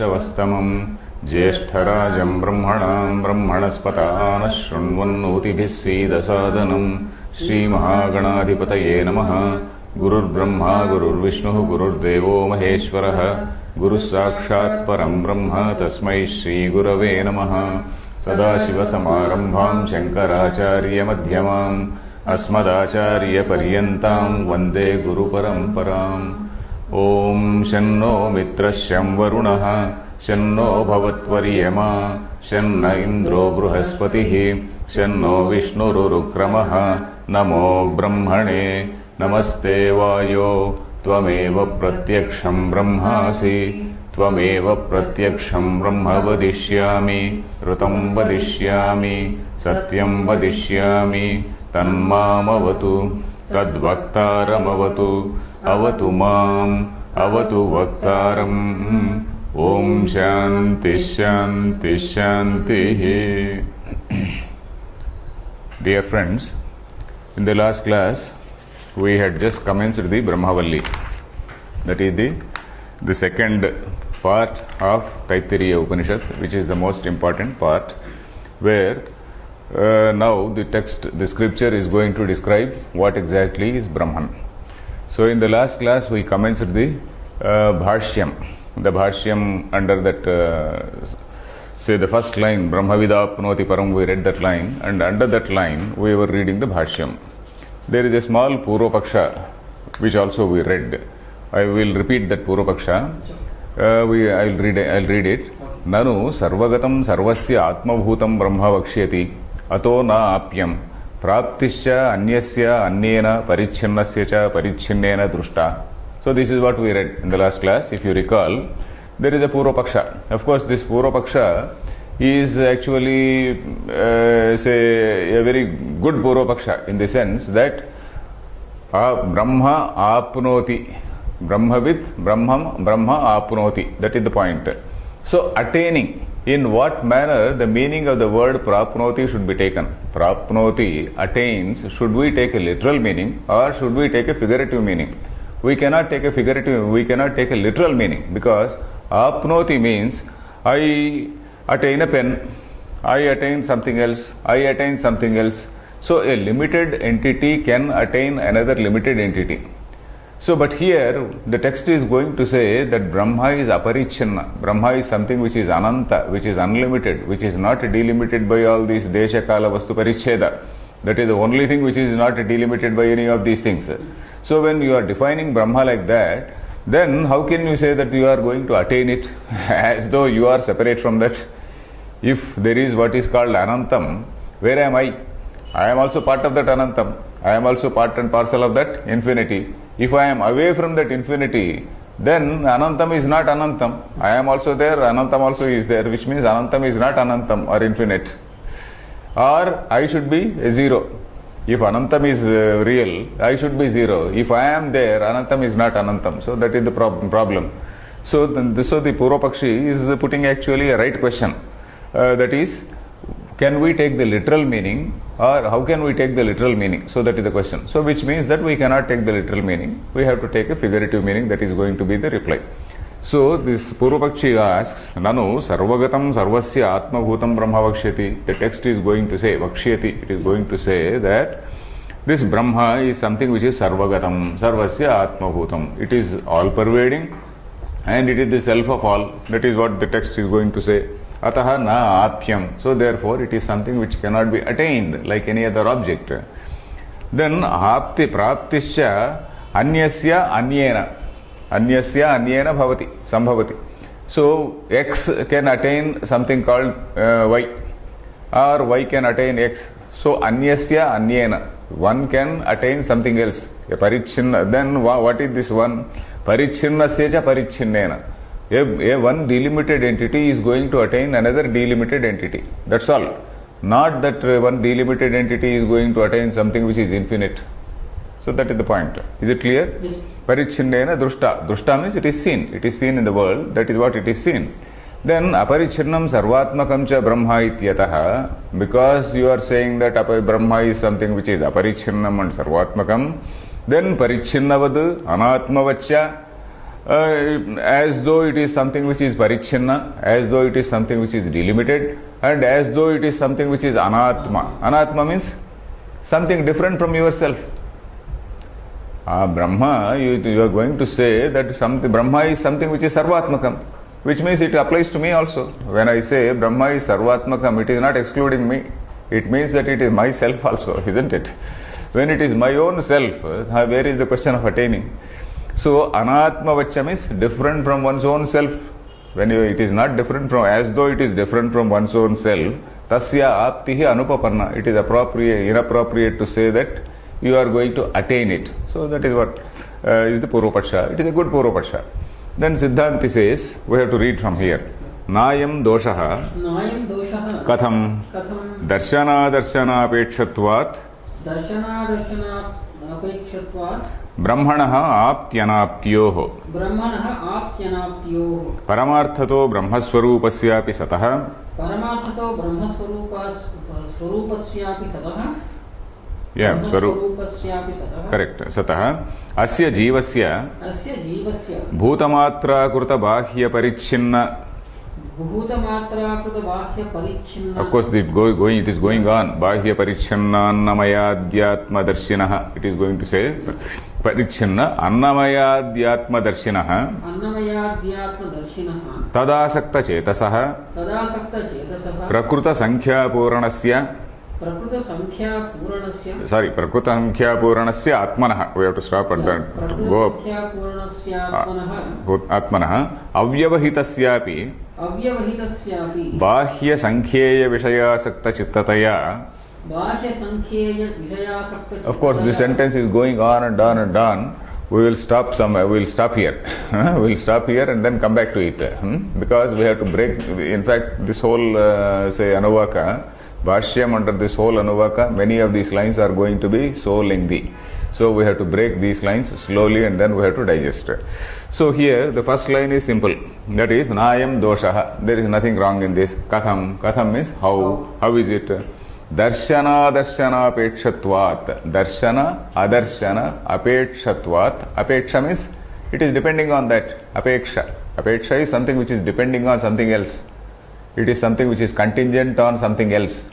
उपवीतिनमूर्ध्वपुण्ड्रवन्तमश्रवस्तमम् ज्येष्ठराजम् ब्रह्मणाम् ब्रह्मणस्पतानः शृण्वन्नोतिभिः सीदसादनम् श्रीमहागणाधिपतये नमः। गुरुर्ब्रह्मा गुरुर्विष्णुः गुरुर्देवो महेश्वरः गुरुः साक्षात् परम् ब्रह्म तस्मै श्रीगुरवे नमः। सदाशिवसमारम्भाम् शङ्कराचार्यमध्यमाम् अस्मदाचार्यपर्यन्ताम् वन्दे गुरुपरम्पराम्। ॐ शन्नो मित्रः शं वरुणः शन्नो भवत्वर्यमा शन्न इन्द्रो बृहस्पतिः शन्नो विष्णुरुक्रमः। नमो ब्रह्मणे नमस्ते वायो त्वमेव प्रत्यक्षं ब्रह्मासि त्वमेव प्रत्यक्षं ब्रह्म वदिष्यामि ऋतं वदिष्यामि सत्यं वदिष्यामि तन्मामवतु तद्वक्तारमवतु अवतु माम् अवतु वक्तारम्। ॐ शान्ति शान्ति शान्तिः। Dear friends, in the last class we had just commenced the Brahmavalli, that is the second part of Taittiriya Upanishad, which is the most important part, where now the text, the scripture is going to describe what exactly is Brahman. So in the last class we commenced the Bhashyam. The Bhashyam under that, say the first line, Brahmavidapnoti param, we read that line, and under that line we were reading the Bhashyam. There is a small Purvapaksha which also we read. I will repeat that Purvapaksha. I'll read it. Nanu sarvagatam sarvasya atmabhutam brahma vakshyati ato na apyam praptisya anyasya anyena parichhinnasya cha parichhinnena drushta. So this is what we read in the last class. If you recall, there is a Purvapaksha. Of course, this Purvapaksha is actually say a very good Purvapaksha in the sense that Brahma apnoti, Brahmavid Brahmam Brahma apnoti. That is the point. So attaining, in what manner the meaning of the word prapnoti should be taken. Prapnoti, attains, should we take a literal meaning or should we take a figurative meaning? We cannot take a literal meaning, because apnoti means I attain a pen, I attain something else, I attain something else. So a limited entity can attain another limited entity. So but here the text is going to say that Brahma is aparichinna. Brahma is something which is ananta, which is unlimited, which is not delimited by all these desha kala vastu parichheda. That is the only thing which is not delimited by any of these things. So when you are defining Brahma like that, then how can you say that you are going to attain it as though you are separate from that? If there is what is called Anantam, where am I? I am also part of that Anantam. I am also part and parcel of that infinity. If I am away from that infinity, then Anantam is not Anantam. I am also there, Anantam also is there, which means Anantam is not Anantam or infinite. Or I should be a zero. If Anantam is real, I should be zero. If I am there, Anantam is not Anantam. So that is the problem. So the Purvapakshi is putting actually a right question. That is, can we take the literal meaning or how can we take the literal meaning? So that is the question. So which means that we cannot take the literal meaning. We have to take a figurative meaning. That is going to be the reply. So this Purvapakshi asks, Nanu sarvagatam sarvasya atmabhutam brahma vakshyati. The text is going to say, vakshyati, it is going to say that this Brahma is something which is sarvagatam, sarvasya atmabhutam. It is all pervading and it is the self of all. That is what the text is going to say. Ataha na apyam. So therefore it is something which cannot be attained like any other object. Then apti praptisya anyasya anyena. Anyasya anyena bhavati, sambhavati. So X can attain something called Y, or Y can attain X. So anyasya anyena, one can attain something else. A parichinna. Then what is this one? Parichinnasya cha parichinnena. A one delimited entity is going to attain another delimited entity. That's all. Not that one delimited entity is going to attain something which is infinite. So that is the point. Is it clear? Yes. Parichinnena drushta. Drushta means it is seen. It is seen in the world. That is what it is seen. Then aparichinnam sarvatmakam cha brahma ityataha. Because you are saying that Brahma is something which is aparichinnam and sarvatmakam, then parichinnavad anatmavachya as though it is something which is parichinna, as though it is something which is delimited, and as though it is something which is anatma. Anatma means something different from yourself. Brahma, you are going to say that Brahma is something which is sarvatmakam, which means it applies to me also. When I say Brahma is sarvatmakam, it is not excluding me. It means that it is myself also, isn't it? When it is my own self, where is the question of attaining? So, anatma vacham is different from one's own self. When it is not different from, as though it is different from one's own self, tasya aptihi anupapanna. It is inappropriate to say that you are going to attain it. So, that is what is the Purvapaksha. It is a good Purvapaksha. Then Siddhanti says, we have to read from here. Nayam doshaha katham darshana brahmanaha aptyanaptyoho paramarthato brahmaswarupasyapi satah correct. Satah asya jivasya bhutamatra krita bahya parichinna. Of course, it is going on. Bahya parichinna annamayadhyatma darshinaha. It is going to say parichinna annamayadhyatma darshinaha tadasakta chetasaha prakruta sankhya puranasya. Prakruta sankhya puranasya atmanaha. We have to stop at that. Go up. Atmanaha avyavahitasyapi bahya sankhyeya vishayasakta chitataya. Of course, this sentence is going on and on and on. We will stop somewhere. We will stop here. We will stop here and then come back to it. Because we have to break. In fact, this whole say Anuvaka, Bhashyam, under this whole Anuvaka, many of these lines are going to be so lengthy. So we have to break these lines slowly and then we have to digest. So here the first line is simple. That is Nayam doshaha. There is nothing wrong in this. Katham. Katham means how. How is it? Darshana apetshatvat. Darshana adarshana apetshatvat. Apeksha means it is depending on that. Apeksha. Apeksha is something which is depending on something else. It is something which is contingent on something else.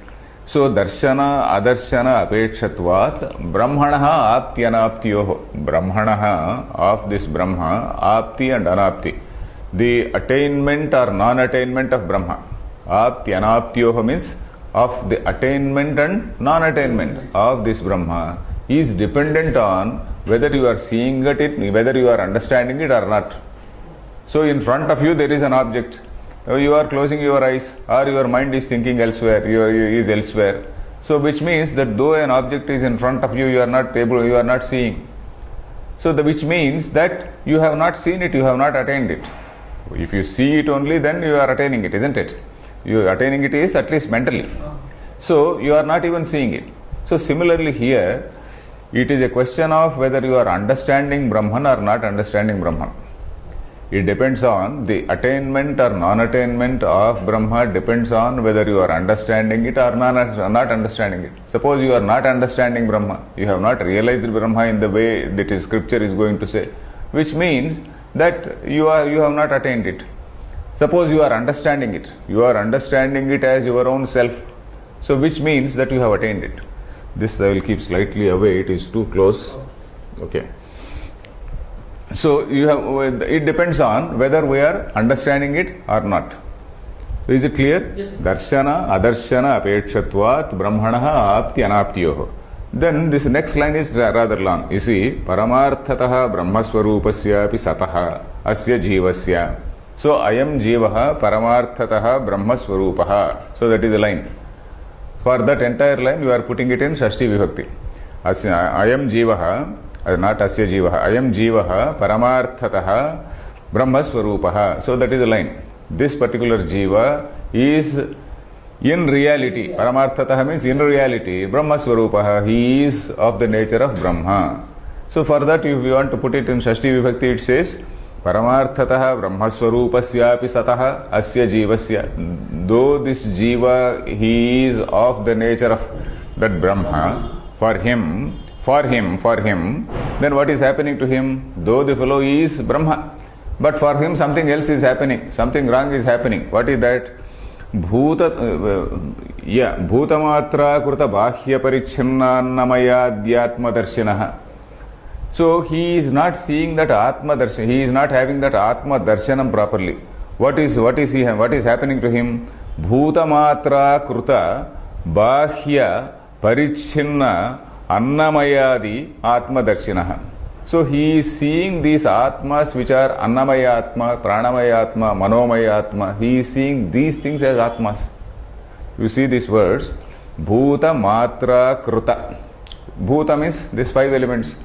So, darshana, adarshana, apetshatvat, brahmanaha apti anaptiyoho. Brahmanaha of this Brahma, apti and anapti. The attainment or non-attainment of Brahma. Apti anaptiyoho means of the attainment and non-attainment of this Brahma is dependent on whether you are seeing it, whether you are understanding it or not. So, in front of you there is an object. You are closing your eyes or your mind is thinking elsewhere, is elsewhere. So which means that though an object is in front of you, you are not seeing. So which means that you have not seen it, you have not attained it. If you see it only, then you are attaining it, isn't it? You are attaining it is at least mentally. So you are not even seeing it. So similarly here, it is a question of whether you are understanding Brahman or not understanding Brahman. It depends on the attainment or non-attainment of Brahma, depends on whether you are understanding it or not understanding it. Suppose you are not understanding Brahma, you have not realized Brahma in the way that scripture is going to say, which means that you have not attained it. Suppose you are understanding it as your own self, so which means that you have attained it. This I will keep slightly away, it is too close. Okay. So it depends on whether we are understanding it or not. Is it clear? Yes. Darshana, adarshana, apetshatvat, brahmanaha, apti, anaptiyoho. Then this next line is rather long. You see, paramarthataha brahmaswarupasyapi sataha asya jivasya. So, ayam jivaha paramarthataha brahmaswarupaha. So, that is the line. For that entire line, you are putting it in Shashti Vibhakti. Ayam jivaha, not asya jivaha. Ayam jivaha paramarthataha brahmaswarupaha. So, that is the line. This particular jiva is in reality, paramarthataha means in reality, brahmaswarupaha, he is of the nature of Brahma. So for that, if you want to put it in Shashti Vibhakti, it says, paramarthataha brahmaswarupasyapi sataha asya jivasya. Though this jiva, he is of the nature of that Brahma, for him, then what is happening to him? Though the fellow is Brahma, But for him something else is happening, something wrong is happening. What is that? Bhutamatra kruta bahya parichhannamaya adhyatma darshinaha. So he is not seeing that Atma Darshan, he is not having that Atma Darshanam properly. What is happening to him? Bhutamatra kruta bahya parichhinna annamayadi Atma Darshinaha. So he is seeing these Atmas which are Annamaya Atma, Pranamaya Atma, Manomaya Atma. He is seeing these things as Atmas. You see these words, Bhuta Matra Kruta. Bhuta means these five elements.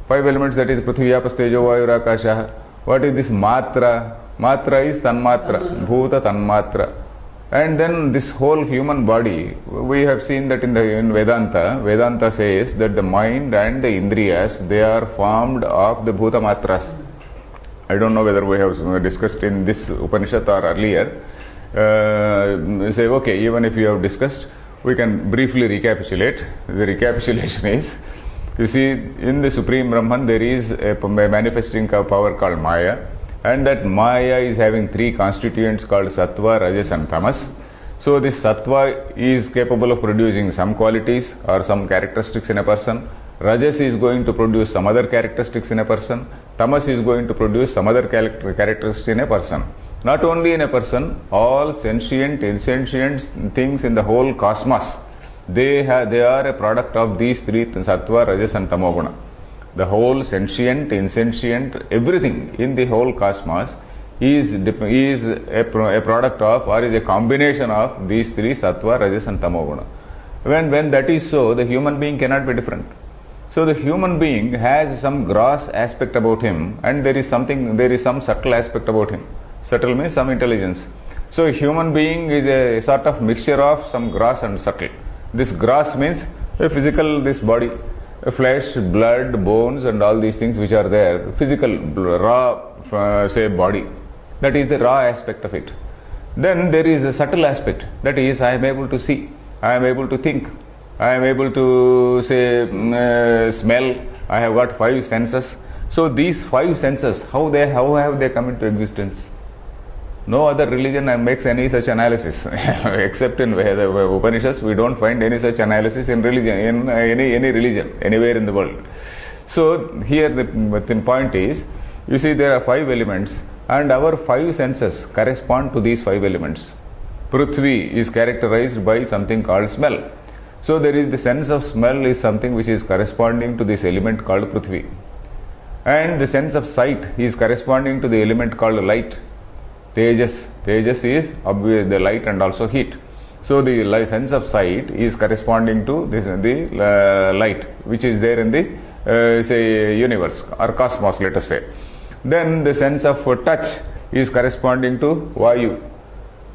Five elements, that is Prithvi, Apas, Tejo, Vayu, Akasha. What is this Matra? Matra is Tanmatra, Bhuta Tanmatra. And then this whole human body, we have seen that in Vedanta. Vedanta says that the mind and the Indriyas, they are formed of the Bhuta Matras. I don't know whether we have discussed in this Upanishad or earlier. Say, okay, even if you have discussed, we can briefly recapitulate. The recapitulation is, you see, in the Supreme Brahman there is a manifesting power called Maya, and that Maya is having three constituents called Sattva, Rajas and Tamas. So this Sattva is capable of producing some qualities or some characteristics in a person. Rajas is going to produce some other characteristics in a person. Tamas is going to produce some other characteristics in a person. Not only in a person, all sentient, insentient things in the whole cosmos, they are a product of these three, Sattva, Rajas and Tamoguna. The whole sentient, insentient, everything in the whole cosmos is a product of, or is a combination of these three, Sattva, Rajas and Tamoguna. When that is so, the human being cannot be different. So the human being has some gross aspect about him, and there is some subtle aspect about him. Subtle means some intelligence. So a human being is a sort of mixture of some gross and subtle. This gross means a physical, this body, flesh, blood, bones and all these things which are there, physical, raw, say body. That is the raw aspect of it. Then there is a subtle aspect, that is, I am able to see, I am able to think, I am able to say smell, I have got five senses. So these five senses, how have they come into existence? No other religion makes any such analysis except in the Upanishads. We don't find any such analysis in religion, in any religion anywhere in the world. So here the point is, you see, there are five elements, and our five senses correspond to these five elements. Prithvi is characterized by something called smell. So there is the sense of smell is something which is corresponding to this element called Prithvi, and the sense of sight is corresponding to the element called light. Tejas is the light and also heat. So the sense of sight is corresponding to the light which is there in the say universe or cosmos, let us say. Then the sense of touch is corresponding to Vayu.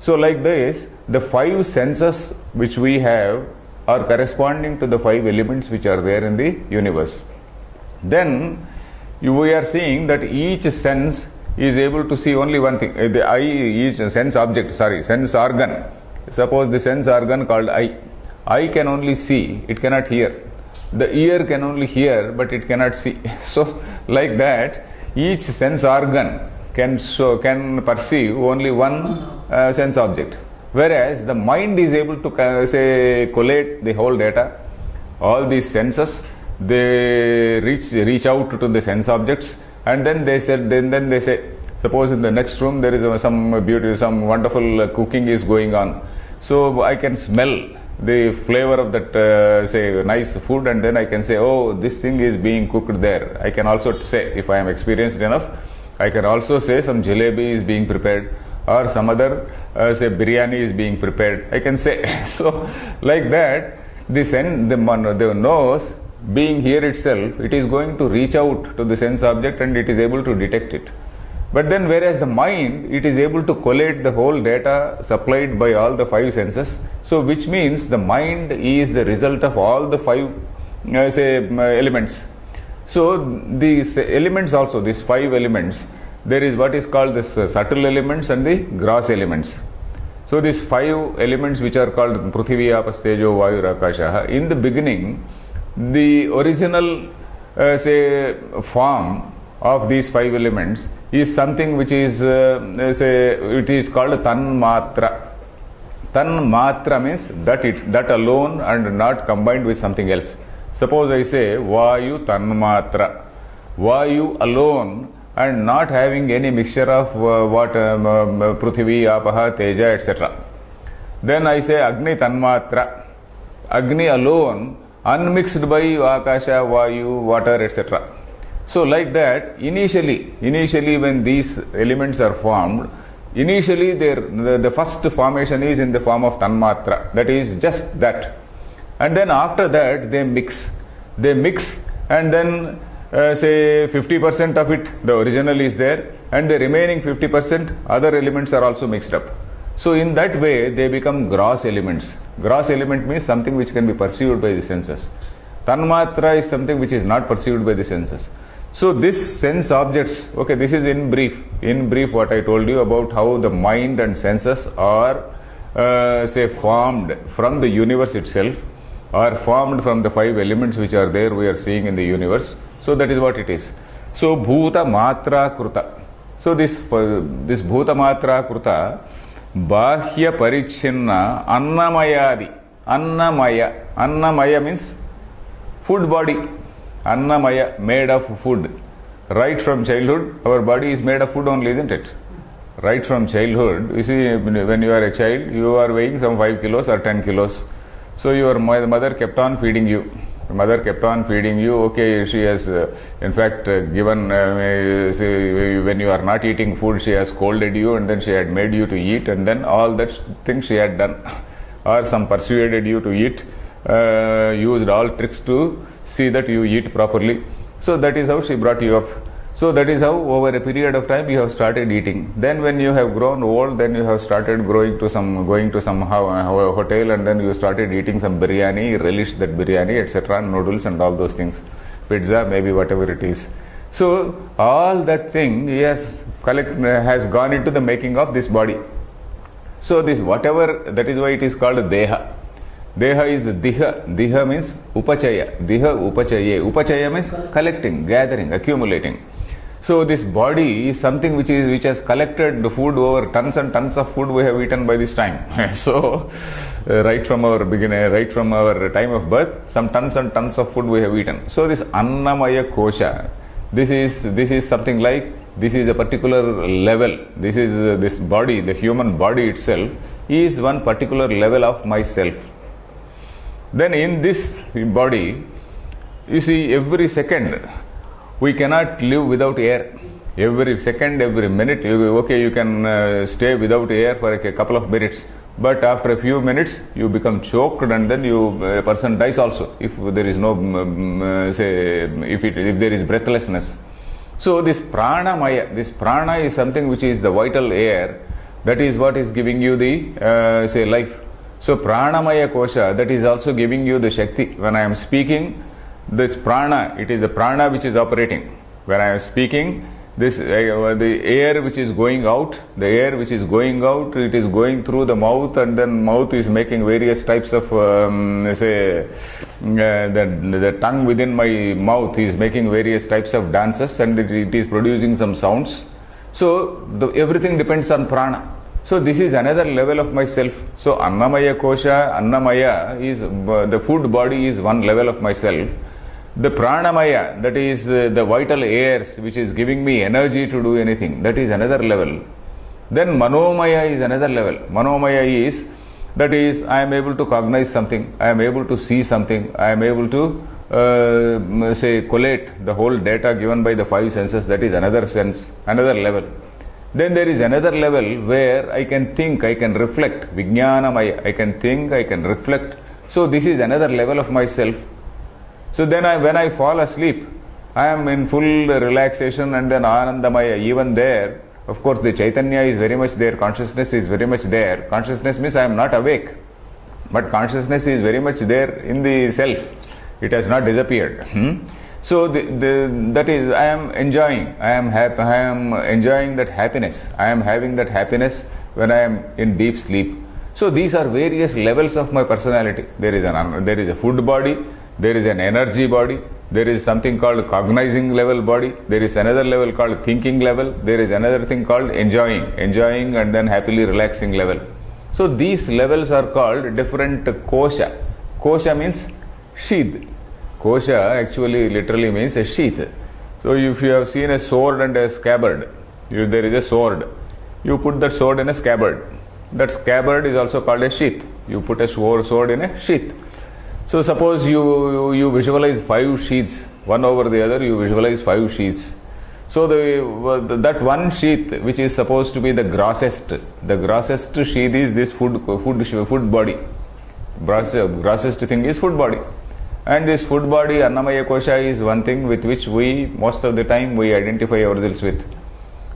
So like this, the five senses which we have are corresponding to the five elements which are there in the universe. Then we are seeing that each sense is able to see only one thing. The eye, each sense organ. Suppose the sense organ called eye can only see, it cannot hear. The ear can only hear, but it cannot see. So like that, each sense organ can perceive only one sense object. Whereas the mind is able to collate the whole data. All these senses, they reach out to the sense objects, and then they say, suppose in the next room there is some wonderful cooking is going on. So I can smell the flavor of that nice food, and then I can say, oh, this thing is being cooked there. I can also say, if I am experienced enough, I can also say some jalebi is being prepared, or some other biryani is being prepared. I can say. So like that, the nose being here itself, it is going to reach out to the sense object and it is able to detect it. But then whereas the mind, it is able to collate the whole data supplied by all the five senses. So which means the mind is the result of all the five elements. So these elements also, these five elements, there is what is called the subtle elements and the gross elements. So these five elements which are called Prithvi, Apas, Tejo, Vayu, Akasha, in the beginning, the original form of these five elements is something which is, it is called tanmatra. Tanmatra means that alone and not combined with something else. Suppose I say Vayu Tanmatra. Vayu alone and not having any mixture of Prithvi, Apaha, Teja, etc. Then I say Agni Tanmatra. Agni alone, unmixed by Akasha, Vayu, water, etc. So like that, initially when these elements are formed, initially the first formation is in the form of Tanmatra. That is just that. And then after that they mix. And then say 50% of it, the original is there, and the remaining 50% other elements are also mixed up. So in that way they become gross elements. Gross element means something which can be perceived by the senses. Tanmatra is something which is not perceived by the senses. So this sense objects, okay, this is in brief what I told you about how the mind and senses are formed from the universe itself, are formed from the five elements which are there, we are seeing in the universe. So that is what it is. So Bhuta Matra Kruta. So this Bhuta Matra Kruta Bahya Parichinna Annamayadi. Annamaya means food body. Annamaya, made of food. Right from childhood, our body is made of food only, isn't it? Right from childhood, you see, when you are a child, you are weighing some 5 kilos or 10 kilos. So your mother kept on feeding you. Okay, she has in fact given, when you are not eating food, she has scolded you, and then she had made you to eat, and then all that things she had done. Or some persuaded you to eat, used all tricks to see that you eat properly. So that is how she brought you up. So that is how over a period of time you have started eating. Then when you have grown old, then you have started going to some hotel, and then you started eating some biryani, relished that biryani, etc., noodles and all those things, pizza, maybe whatever it is. So all that thing has gone into the making of this body. So this whatever, that is why it is called Deha. Deha is Diha. Diha means Upachaya. Diha Upachaye. Upachaya means collecting, gathering, accumulating. So this body is something which has collected the food, over tons and tons of food we have eaten by this time. So right from our time of birth, some tons and tons of food we have eaten. So this Annamaya Kosha, this is something like, this is a particular level. This body, the human body itself is one particular level of myself. Then in this body, you see, every second we cannot live without air. Every second, every minute, you can stay without air for a couple of minutes, but after a few minutes you become choked, and then a person dies also if there is no if there is breathlessness. So this pranamaya, this prana is something which is the vital air. That is what is giving you the life. So pranamaya kosha, that is also giving you the shakti. When I am speaking, this prana, it is the prana which is operating. When I am speaking, this the air which is going out, it is going through the mouth, and then mouth is making various types of the tongue within my mouth is making various types of dances, and it is producing some sounds. So everything depends on prana. So this is another level of myself. So Annamaya Kosha, Annamaya is the food body is one level of myself. The Pranamaya, that is the vital airs which is giving me energy to do anything, that is another level. Then Manomaya is another level. Manomaya is, that is, I am able to cognize something, I am able to see something, I am able to collate the whole data given by the five senses, that is another sense, another level. Then there is another level where I can think, I can reflect, Vijnanamaya, I can think, I can reflect. So this is another level of myself. So then when I fall asleep, I am in full relaxation, and then Anandamaya, even there, of course the Chaitanya is very much there, consciousness is very much there. Consciousness means I am not awake, but consciousness is very much there in the self. It has not disappeared. So that is, I am enjoying, I am enjoying that happiness. I am having that happiness when I am in deep sleep. So these are various levels of my personality. There is a food body, there is an energy body, There is something called cognizing level body. There is another level called thinking level. There is another thing called enjoying and then happily relaxing level. So these levels are called different kosha. Kosha means sheath. Kosha actually literally means a sheath. So if you have seen a sword and a scabbard, there is a sword. You put that sword in a scabbard. That scabbard is also called a sheath. You put a sword in a sheath. So suppose you visualize 5 sheaths, one over the other, you visualize 5 sheaths. So that one sheath which is supposed to be the grossest sheath is this food body. Grossest thing is food body. And this food body, Annamaya Kosha, is one thing with which we, most of the time, we identify ourselves with.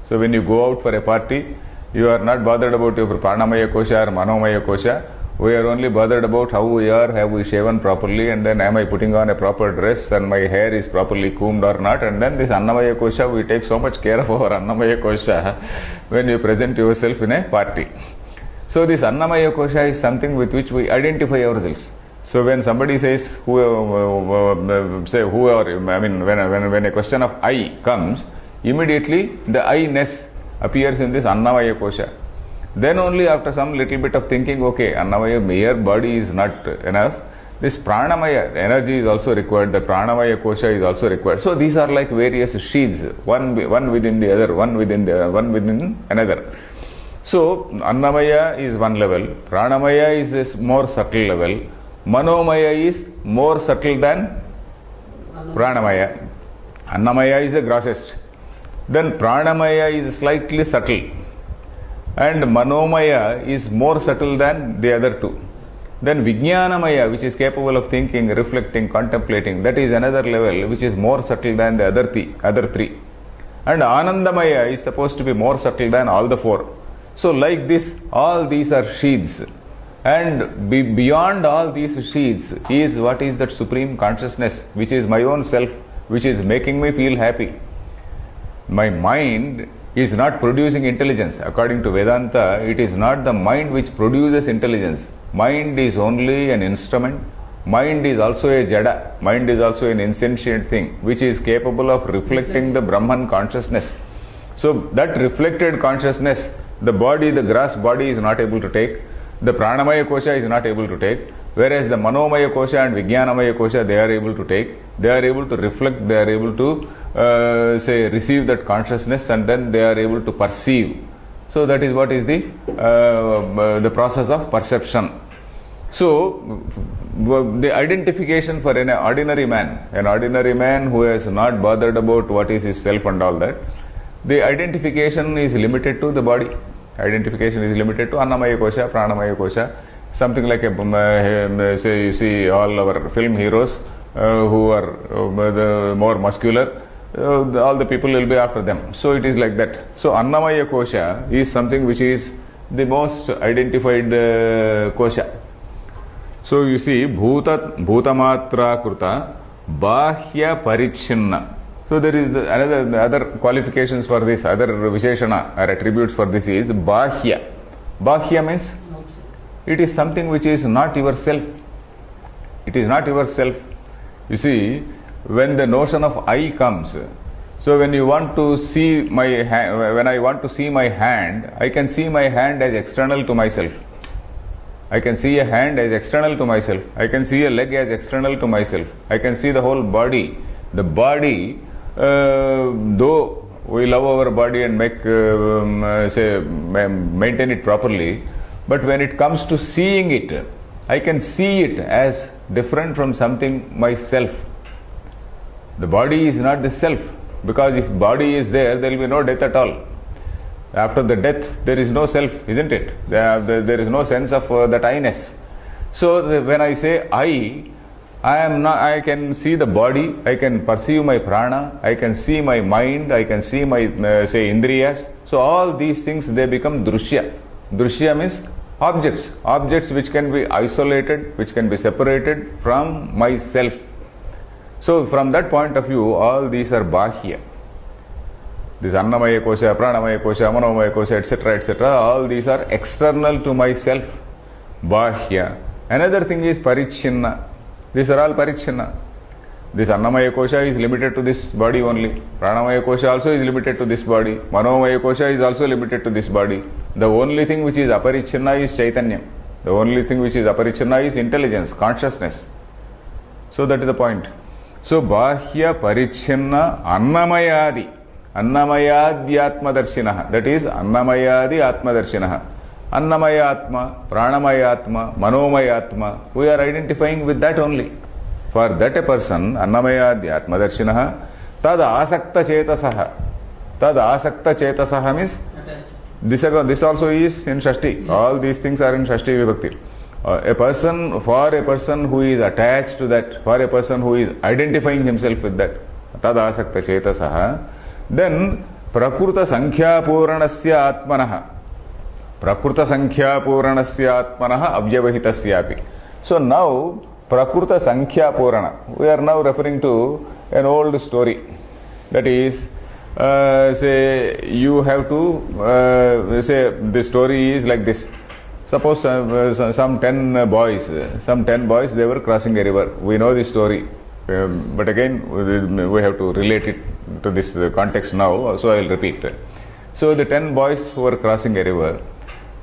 So when you go out for a party, you are not bothered about your Pranamaya Kosha or Manomaya Kosha. We are only bothered about how we are, have we shaven properly, and then am I putting on a proper dress, and my hair is properly combed or not. And then this Annamaya Kosha, we take so much care of our Annamaya Kosha when you present yourself in a party. So this Annamaya Kosha is something with which we identify ourselves. So when somebody says, when a question of I comes, immediately the I-ness appears in this Annamaya Kosha. Then only after some little bit of thinking, okay, Annamaya, mere body is not enough. This Pranamaya energy is also required. The Pranamaya Kosha is also required. So these are like various sheaths, one within the other, one within another. So Annamaya is one level, Pranamaya is a more subtle level, Manomaya is more subtle than Pranamaya. Annamaya is the grossest. Then Pranamaya is slightly subtle. And Manomaya is more subtle than the other two. Then Vijnanamaya, which is capable of thinking, reflecting, contemplating, that is another level which is more subtle than the other three. And Anandamaya is supposed to be more subtle than all the 4. So like this, all these are sheaths. And beyond all these sheaths is what is that supreme consciousness, which is my own self, which is making me feel happy. My mind is not producing intelligence. According to Vedanta, it is not the mind which produces intelligence. Mind is only an instrument. Mind is also a jada. Mind is also an insentient thing, which is capable of reflecting the Brahman consciousness. So that reflected consciousness, the body, the gross body is not able to take. The Pranamaya Kosha is not able to take. Whereas the Manomaya Kosha and Vijnanamaya Kosha, they are able to take. They are able to reflect. They are able to receive that consciousness, and then they are able to perceive. So that is what is the process of perception. So the identification for an ordinary man who has not bothered about what is his self and all that, the identification is limited to the body. Identification is limited to Annamaya Kosha, Pranamaya Kosha. Something like say you see all our film heroes who are more muscular, all the people will be after them. So it is like that. So Annamaya Kosha is something which is the most identified kosha. So you see Bhutamatra Kruta Bahya Parichinna. So there is other qualifications for this, other Visheshana or attributes for this is Bahya. Bahya means it is something which is not yourself. It is not yourself. You see, when the notion of I comes, so when you want to see my hand, when I want to see my hand, I can see my hand as external to myself. I can see a hand as external to myself. I can see a leg as external to myself. I can see the whole body. The body, though we love our body and maintain it properly, but when it comes to seeing it, I can see it as different from something myself. The body is not the self, because if body is there will be no death at all. After the death, there is no self, isn't it? There is no sense of that I-ness. So when I say I am not. I can see the body. I can perceive my prana. I can see my mind. I can see my indriyas. So all these things, they become drushya. Drushya means objects. Objects which can be isolated, which can be separated from myself. So from that point of view, all these are bahya. This Annamaya Kosha, Pranamaya Kosha, Manomaya Kosha, etc., all these are external to myself. Bahya. Another thing is Parichinna. These are all Parichinna. This Annamaya Kosha is limited to this body only. Pranamaya Kosha also is limited to this body. Manomaya Kosha is also limited to this body. The only thing which is aparichinna is Chaitanya. The only thing which is aparichinna is intelligence, consciousness. So that is the point. So Bahya Parichinna Annamayadi. Annamayadi Atmadarshinaha. That is Annamayadi Atmadarshinaha. Annamaya Atma, Pranamaya Atma, Manomaya Atma. We are identifying with that only. For that a person, Annamaya Atmadarshinaha, Tad Asakta Chetasaha. Tad Asakta Chetasaha means this also is in Shashti. All these things are in Shashti Vibhakti. For a person who is attached to that, for a person who is identifying himself with that, Tad Asakta Chetasaha, then Prakruta Sankhya Puranasya Atmanaha. Prakruta Sankhya Puranasya Atmanaha Avyavahitasyapi. So now, Prakruta Sankhya Purana. We are now referring to an old story. That is, say you have to say the story is like this. Suppose some 10 boys, they were crossing a river. We know the story, but again we have to relate it to this context now. So I will repeat. So the 10 boys who were crossing a river,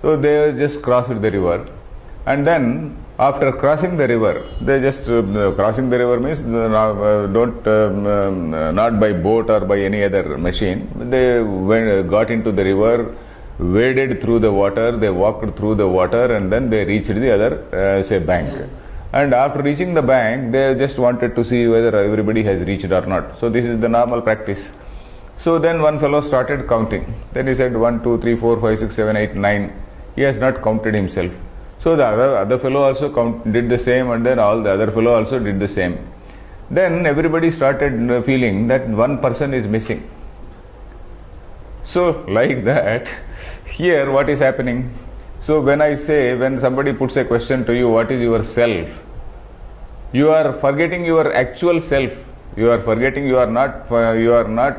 so they just crossed the river, and then after crossing the river, they just crossing the river means not by boat or by any other machine. They got into the river, waded through the water, they walked through the water, and then they reached the other say bank. And after reaching the bank, they just wanted to see whether everybody has reached or not. So this is the normal practice. So then one fellow started counting. Then he said 1, 2, 3, 4, 5, 6, 7, 8, 9. He has not counted himself. So the other fellow also did the same, and then all the other fellow also did the same. Then everybody started feeling that one person is missing. So like that, here what is happening? So when somebody puts a question to you, what is your self? You are forgetting your actual self. You are forgetting, you are not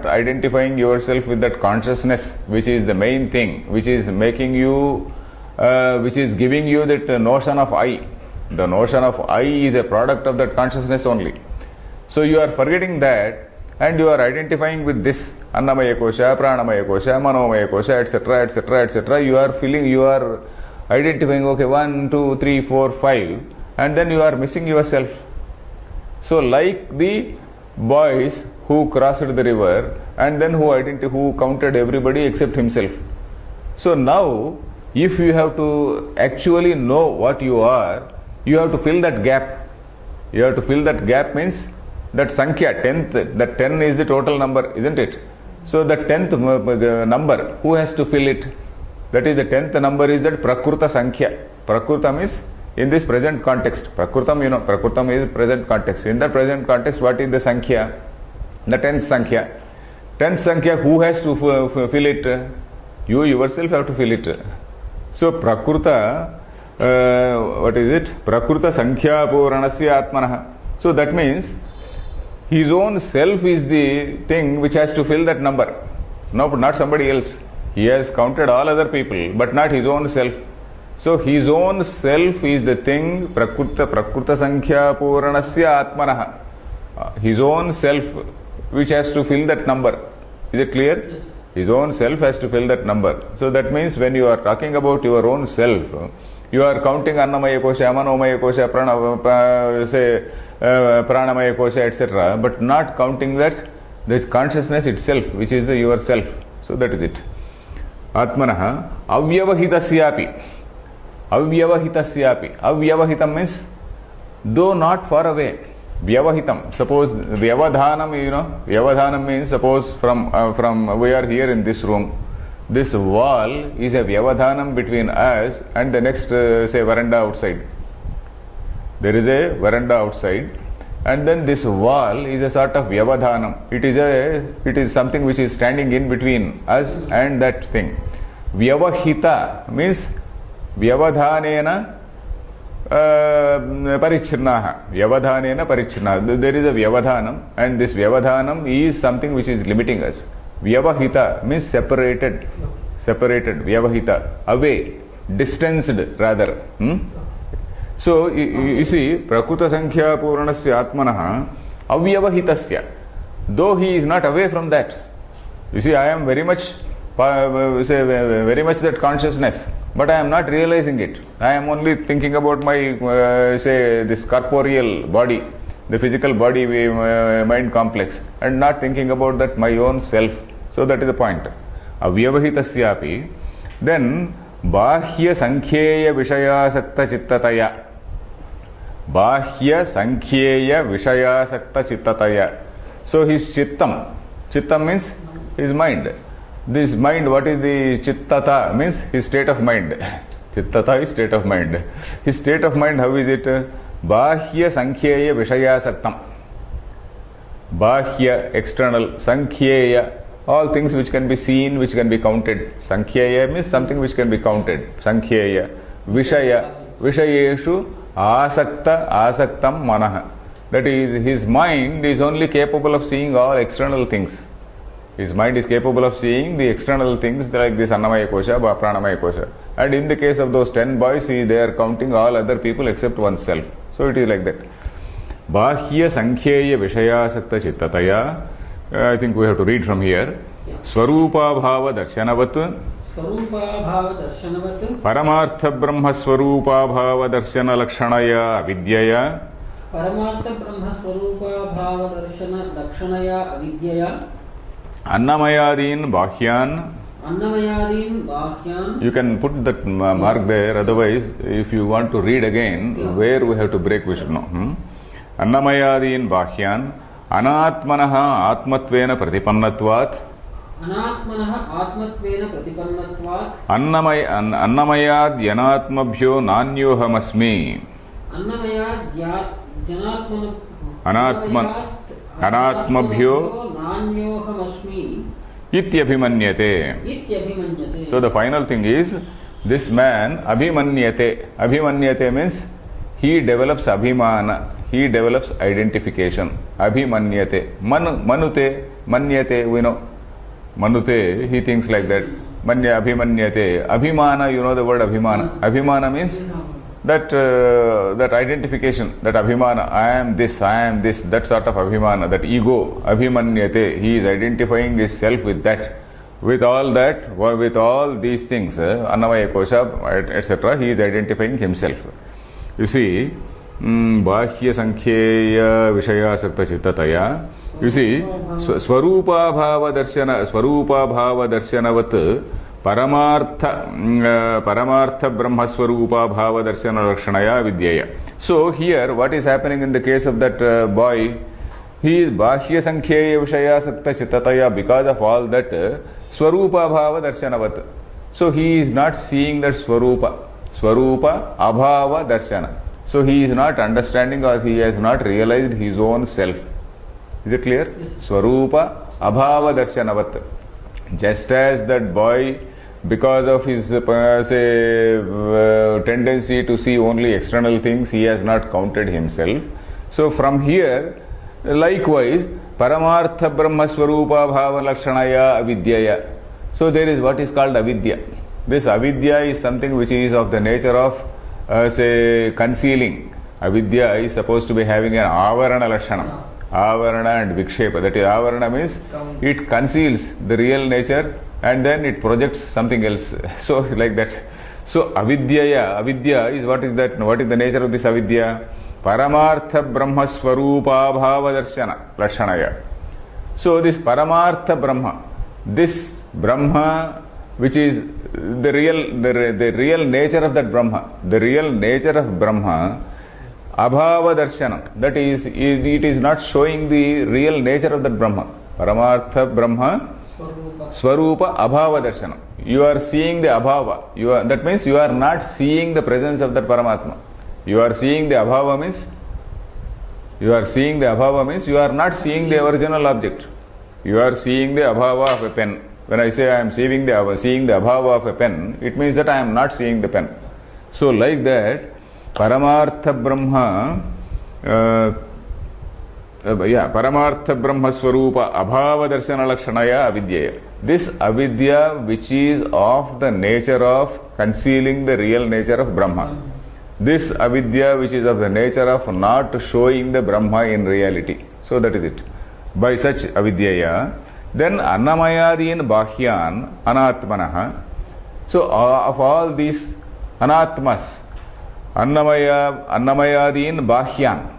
identifying yourself with that consciousness, which is the main thing, which is making you which is giving you that notion of I. The notion of I is a product of that consciousness only. So you are forgetting that, and you are identifying with this Annamaya Kosha, Pranamaya Kosha, Manomaya Kosha, etc., etc., etc. You are feeling, you are identifying, okay, 1, 2, 3, 4, 5, and then you are missing yourself. So like the boys who crossed the river, and then who counted everybody except himself. So now, if you have to actually know what you are, you have to fill that gap. You have to fill that gap means that Sankhya, 10th, that 10 is the total number, isn't it? So the 10th number, who has to fill it? That is the 10th number is that Prakruta Sankhya. Prakrutam is in this present context. Prakrutam, Prakrutam is present context. In the present context, what is the Sankhya? The 10th Sankhya. 10th Sankhya, who has to fill it? You yourself have to fill it. So Prakruta, what is it? Prakruta Sankhya Puranasya Atmanaha. So that means his own self is the thing which has to fill that number. No, not somebody else. He has counted all other people, but not his own self. So his own self is the thing, Prakruta Sankhya Puranasya Atmanaha. His own self which has to fill that number. Is it clear? Yes. His own self has to fill that number. So that means when you are talking about your own self, you are counting Annamaya Kosha, Manomaya Kosha, Pranamaya Kosha, etc., but not counting that the consciousness itself, which is the yourself. So that is it. Atmanaha Avyavahitasyapi. Avyavahitasyapi. Avyavahitam means though not far away. Vyavahitam. Suppose Vyavadhanam, Vyavadhanam means suppose from we are here in this room. This wall is a Vyavadhanam between us and the next say veranda outside. There is a veranda outside, and then this wall is a sort of Vyavadhanam. It is something which is standing in between us and that thing. Vyavahita means Vyavadhanena Parichinnaha. Vyavadhanena Parichinnaha. There is a Vyavadhanam, and this Vyavadhanam is something which is limiting us. Vyavahita means separated, Vyavahita, away, distanced rather. So you see, Prakruta Sankhya Puranasya Atmanaha, Avyavahitasya. Though he is not away from that. You see, I am very much that consciousness, but I am not realizing it. I am only thinking about my this corporeal body, the physical body mind complex, and not thinking about that my own self. So that is the point. Avyavahitasyapi. Then bahya sankhyeya vishayasakta chittataya. Bahya sankhyeya vishayasakta chittataya. So his chittam means his mind. This mind, what is the chittata? Means his state of mind. Chittata is state of mind. His state of mind, how is it? Bahya sankhyeya vishayasaktam. Bahya, external, sankhyeya, all things which can be seen, which can be counted. Sankhyeya means something which can be counted. Sankhyeya. Vishaya, vishayeshu asaktam manaha. That is, his mind is only capable of seeing all external things. His mind is capable of seeing the external things like this Annamaya Kosha, Pranamaya Kosha. And in the case of those 10 boys, they are counting all other people except oneself. So it is like that. Bahya Sankhyeya Vishayasakta Chittataya. I think we have to read from here. Swarupa Bhava Darshanavat. Swarupa Bhava Darshanavat. Paramartha Brahma Swarupa Bhava Darshana Lakshanaya Vidyaya. Paramartha Brahma Swarupa Bhava Darshana Lakshanaya Vidyaya. Annamayadin Bhahyan. Annamayadin Bhahyan. You can put that mark there, otherwise, if you want to read again, where we have to break, we should know. Annamayadin Bhahyan. Anatmanaha Atmatvena Pratipannatvat. Anatmanaha Atmatvena Pratipannatvat. Annamayad Yanatmabhyo Nanyohamasmi. Annamayad Anatmabhyo Nanyohamasmi. Ityabhimanyate. So the final thing is, this man Abhimanyate. Abhimanyate means he develops Abhimana. He develops identification. Abhimanyate. Manute. Manyate, we know. Manute, he thinks like that. Abhimanyate. Abhimana, you know the word Abhimana. Abhimana means that identification, that Abhimana, I am this, that sort of Abhimana, that ego, Abhimanyate. He is identifying his self with that. With all that, with all these things, Annamaya Kosha, etc., he is identifying himself. You see, Bahya Sankhyeya Vishayasakta Chittataya. You see, Swarupa Bhava Darshanavat Paramartha Brahma Swarupa Bhava Darshana Lakshanaya Vidyaya. So here, what is happening in the case of that boy? He is Bahya Sankhyeya Vishayasakta Chittataya because of all that Swarupa Bhava Darshanavat. So he is not seeing that Swarupa Abhava Darshana. So he is not understanding, or he has not realized his own self. Is it clear? Yes. Swarupa Abhava Darshanavat. Just as that boy, because of his tendency to see only external things, he has not counted himself. So from here, likewise, Paramartha Brahma Swarupa Bhava Lakshanaya Avidyaya. So there is what is called avidya. This avidya is something which is of the nature of concealing. Avidya is supposed to be having an avarana lakshana. Avarana and vikshepa. That is, avarana means it conceals the real nature and then it projects something else. So like that. So avidya is what is that? What is the nature of this avidya? Paramartha Brahma Swarupa Bhava Darshana Lakshanaya. So this Paramartha Brahma, this Brahma which is the real nature of that Brahma, the real nature of Brahma, Abhava Darshana, that is, it is not showing the real nature of that Brahma. Paramartha Brahma Swarupa Abhava Darshana. You are seeing the Abhava. That means you are not seeing the presence of that Paramatma. You are seeing the Abhava means you are not seeing the original object. You are seeing the Abhava of a pen. When I say I am seeing the Abhava of a pen, it means that I am not seeing the pen. So like that, Paramartha Brahma Paramartha Brahma Swarupa Abhava Darshana Lakshanaya Avidyaya. This avidya which is of the nature of concealing the real nature of Brahma. This avidya which is of the nature of not showing the Brahma in reality. So that is it. By such avidyaya, then annamayadin bahyan anatmanah. So of all these anatmas, annamayadin bahyan,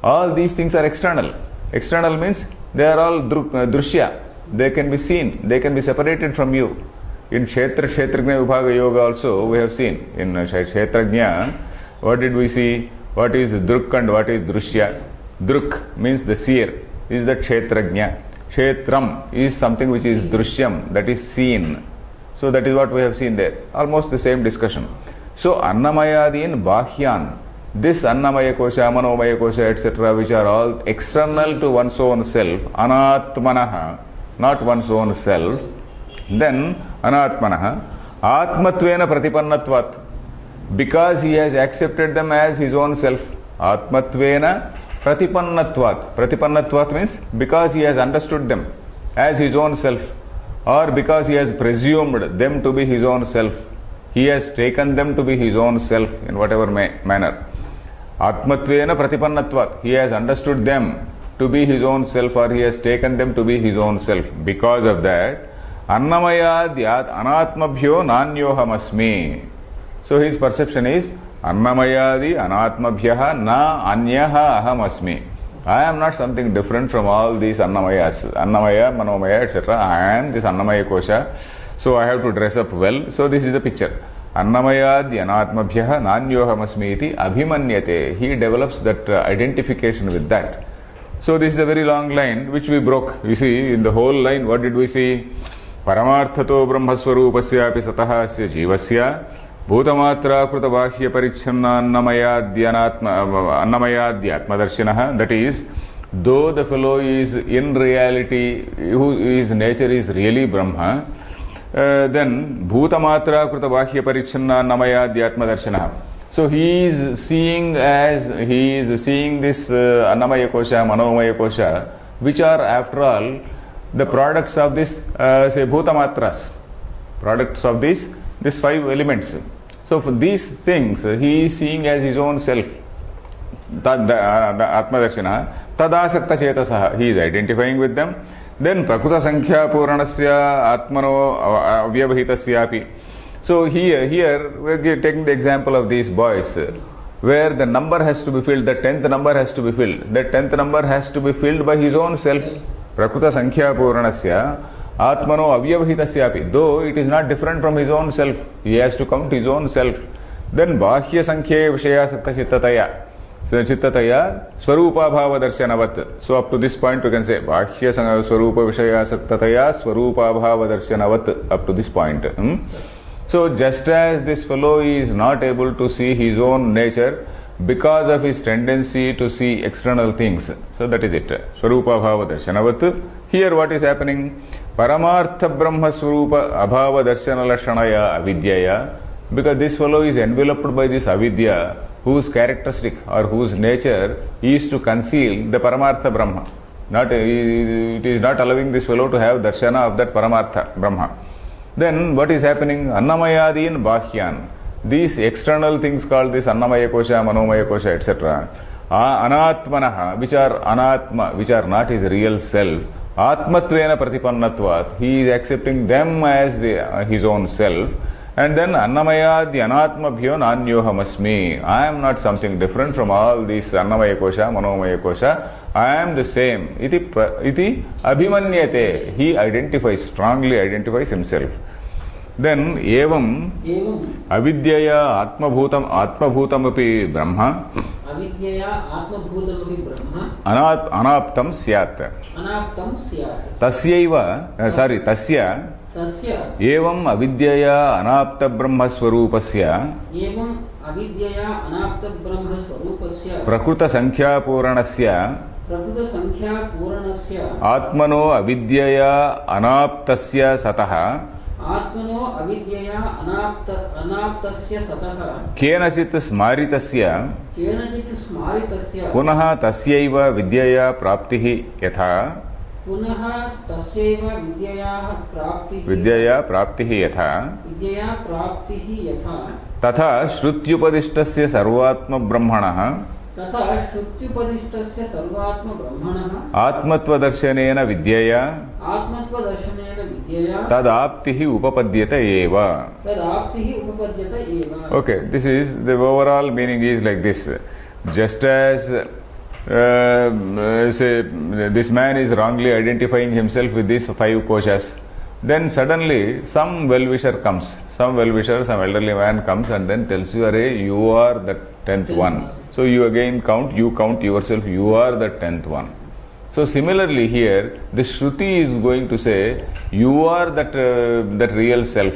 all these things are external. External means they are all drushya. They can be seen. They can be separated from you. In Kshetrajna Vibhaga Yoga also we have seen. In Kshetrajna, what did we see? What is druk and what is drushya? Druk means the seer. Is the Kshetrajna. Kshetram is something which is drishyam, that is seen. So that is what we have seen there. Almost the same discussion. So Annamayadin Bahyan, this Annamaya Kosha, Manomaya Kosha, etc., which are all external to one's own self, Anatmanaha, not one's own self, then Anatmanaha, Atmatvena Pratipannatvat, because he has accepted them as his own self. Atmatvena Pratipannatvat. Pratipannatvat means because he has understood them as his own self, or because he has presumed them to be his own self. He has taken them to be his own self in whatever manner. Atmatvena Pratipannatvat. He has understood them to be his own self, or he has taken them to be his own self. Because of that, Annamayadhyat Anatmabhyo Nanyohamasmi. So his perception is Annamayadi Anatmabhyaha na Anyaha Ahamasmi. I am not something different from all these Annamayas. Annamaya, Manomaya, etc. I am this Annamaya Kosha. So I have to dress up well. So this is the picture. Annamayadi Anatmabhyaha Nanyohamasmi iti Abhimanyate. He develops that identification with that. So this is a very long line which we broke. You see, in the whole line, what did we see? Paramarthato Brahmaswarupasya api sataha asya jivasya Bhutamatra Kruta Bahya Parichanna Annamayadhyatmadarshinaha. That is, though the fellow is in reality, his nature is really Brahma, then Bhutamatra Kruta Bahya Parichanna Annamayadhyatmadarshinaha. So he is seeing this Annamaya Kosha, Manomaya Kosha, which are after all the products of this, say, Bhutamatras, products of these five elements. So for these things, he is seeing as his own self. Atmadarshina, Tadasakta Chetasaha, he is identifying with them. Then Prakruta Sankhya Puranasya Atmano Avyavahitasyapi. So here we are taking the example of these boys, where the number has to be filled, the 10th number has to be filled. That 10th number has to be filled by his own self. Prakruta Sankhya Puranasya Atmano Avyavahitasyapi. Though it is not different from his own self, he has to count his own self. Then Bahya Sankhya Vishaya Sakta Chittataya. So Chittataya Swarupa Bhava Darshanavat. So up to this point we can say Bahya Swarupa Vishaya Saktataya Swarupa Bhava Darshanavat. Up to this point. So just as this fellow is not able to see his own nature because of his tendency to see external things. So that is it. Swarupa Bhava Darshanavat. Here what is happening? Paramartha Brahma Swarupa Abhava Darshana Lashanaya Avidyaya. Because this fellow is enveloped by this avidya, whose characteristic or whose nature is to conceal the Paramartha Brahma. It is not allowing this fellow to have darshana of that Paramartha Brahma. Then what is happening? Annamayadin Bahyan. These external things called this Annamaya Kosha, Manomaya Kosha, etc. Anatmanaha, which are Anatma, which are not his real self. Atmatvena Pratipannatvat. He is accepting them as his own self. And then Annamaya, the Anatmabhyo Nanyohamasmi. I am not something different from all these Annamaya Kosha, Manomaya Kosha. I am the same. Iti Abhimanyate. He strongly identifies himself. Then Evam Avidyaya Atmabhutam api Brahma Avidyaya Atmabhutam api Brahma Anaptam Syat. Tasya Evam Avidyaya Anapta Brahma Swarupasya Prakruta Sankhya Puranasya Atmano Avidyaya Anaptasya Sataha Kenachit Smaritasya Punaha Tasyaiva Vidyaya Praptihi Yatha Vidyaya Praptihi Yatha Tatha Shrutyupadishtasya Sarvatma Brahmanaha तथा श्रुत्युपदिष्टस्य सर्वात्मब्रह्मणः आत्मत्वदर्शनेन विद्यया आत्मत्वदर्शनेन विद्यया तदाप्तिः उपपद्यते एव. तदाप्तिः उपपद्यते एव. Okay, this is the overall meaning is like this. Just as say this man is wrongly identifying himself with these 5 koshas, then suddenly some well-wisher comes, some elderly man comes and then tells you, "Arey, you are the 10th one." So you again count yourself, you are the 10th one. So similarly here, the Shruti is going to say, you are that real self.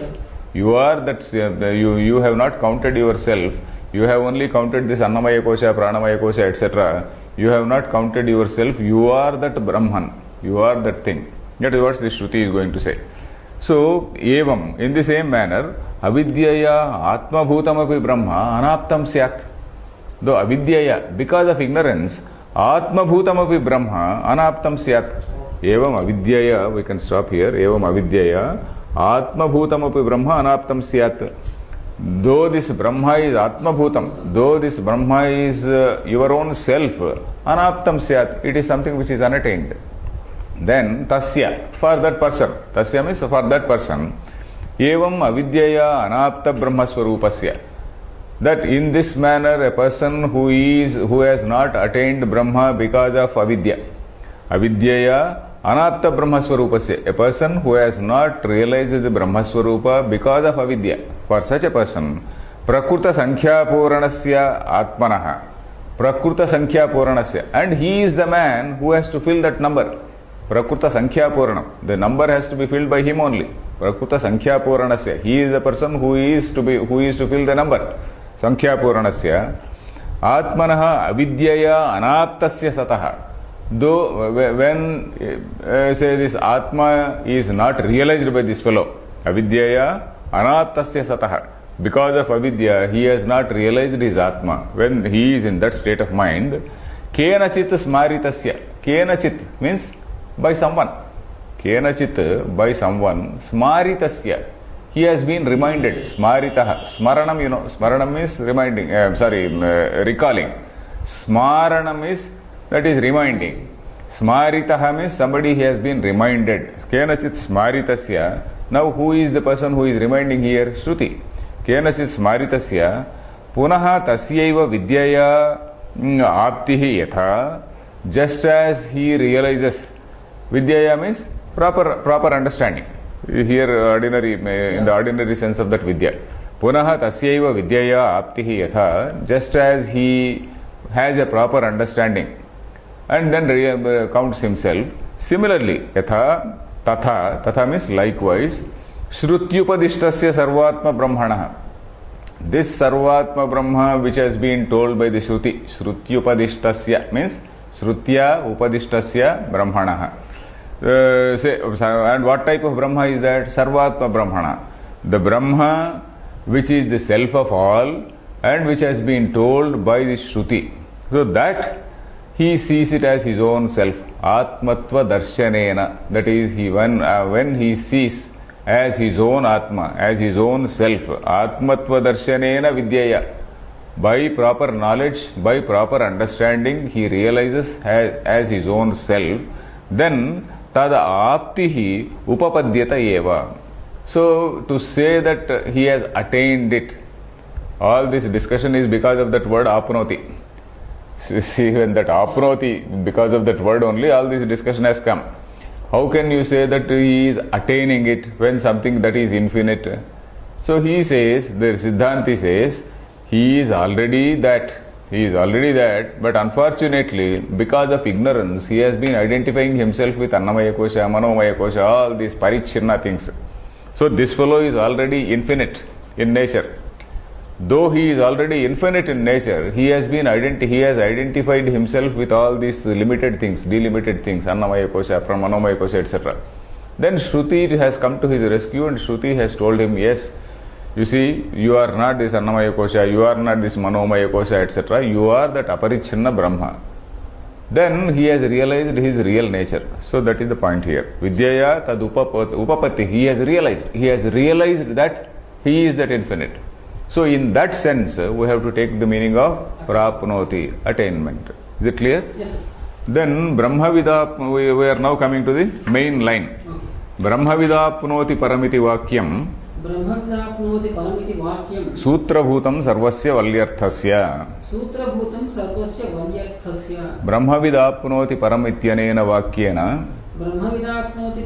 You are that, you have not counted yourself. You have only counted this Annamaya Kosha, Pranamaya Kosha, etc. You have not counted yourself. You are that Brahman. You are that thing. That is what the Shruti is going to say. So, evam, in the same manner, avidyaya atmabhutamapi brahma anaptam syat. Though avidyaya, because of ignorance, atmabhutamapi brahma anaptam syat. Evam avidyaya, we can stop here. Evam avidyaya atmabhutamapi brahma anaptam syat. Though this Brahma is Atmabhutam, though this Brahma is your own self, anaptam syat, it is something which is unattained. Then tasya, for that person, tasya means for that person, evam avidyaya anapta brahmaswarupasya. That in this manner a person who has not attained Brahma because of avidya. Avidyaya anapta brahmaswarupasya. A person who has not realized the brahmaswarupa because of avidya. For such a person, prakruta sankhya puranasya atmanaha. Prakruta sankhya puranasya. And he is the man who has to fill that number. Prakruta sankhya puranam. The number has to be filled by him only. Prakruta sankhya puranasya. He is the person who is to fill the number. Sankhya puranasya. Atmanaha avidyaya anaptasya sataha. Though when say this Atma is not realized by this fellow, avidyaya anaptasya sataha. Because of avidya, he has not realized his Atma. When he is in that state of mind, kenachit smaritasya. Kenachit means by someone. Kenachit by someone. Smaritasya. He has been reminded. Smaritaha. Smaranam, Smaranam is reminding. Recalling. Smaranam is that is reminding. Smaritaha means somebody has been reminded. Kenachit smaritasya. Now who is the person who is reminding here? Shruti. Kenachit smaritasya. Punaha tasyaiva vidyaya aptihi yatha. Just as he realizes. Vidyaya means proper understanding. Here in the ordinary sense of that vidya. Punaha tasyaiva vidyaya aptihi yatha. Just as he has a proper understanding and then counts himself. Similarly, yatha, tatha means likewise, shrutyupadishtasya sarvatma brahmanaha. This sarvatma brahma which has been told by the Shruti, shrutyupadishtasya means shrutya upadishtasya brahmanaha. And what type of Brahma is that? Sarvatma Brahmana. The Brahma which is the self of all and which has been told by the Shruti. So that he sees it as his own self. Atmatva darshanena. That is, when he sees as his own Atma, as his own self. Atmatva darshanena vidyaya. By proper knowledge, by proper understanding, he realizes as his own self. Then tada aptihi upapadyata eva. So to say that he has attained it, all this discussion is because of that word apnoti. So see, when that apnoti, because of that word only, all this discussion has come. How can you say that he is attaining it when something that is infinite? So he says, the Siddhanti says, he is already that, but unfortunately, because of ignorance, he has been identifying himself with Annamaya Kosha, Manomaya Kosha, all these Parichhina things. So this fellow is already infinite in nature. Though he is already infinite in nature, he has identified himself with all these limited things, delimited things, Annamaya Kosha, Manomaya Kosha, etc. Then Shruti has come to his rescue and Shruti has told him, yes, you see, you are not this Annamaya Kosha, you are not this Manomaya Kosha, etc. You are that Aparichinna Brahma. Then he has realized his real nature. So that is the point here. Vidyaya tad upapati. He has realized that he is that infinite. So in that sense, we have to take the meaning of prapnoti, attainment. Is it clear? Yes, sir. Then Brahmavida, we are now coming to the main line. Okay. Brahmavidapnoti paramiti vakyam ब्रह्मविदाप्नोति परमिति वाक्यं सूत्रभूतं सर्वस्य वल्यर्थस्य सूत्रभूतं सर्वस्य वल्यर्थस्य ब्रह्मविदाप्नोति परमित्यनेन वाक्येन ब्रह्मविदाप्नोति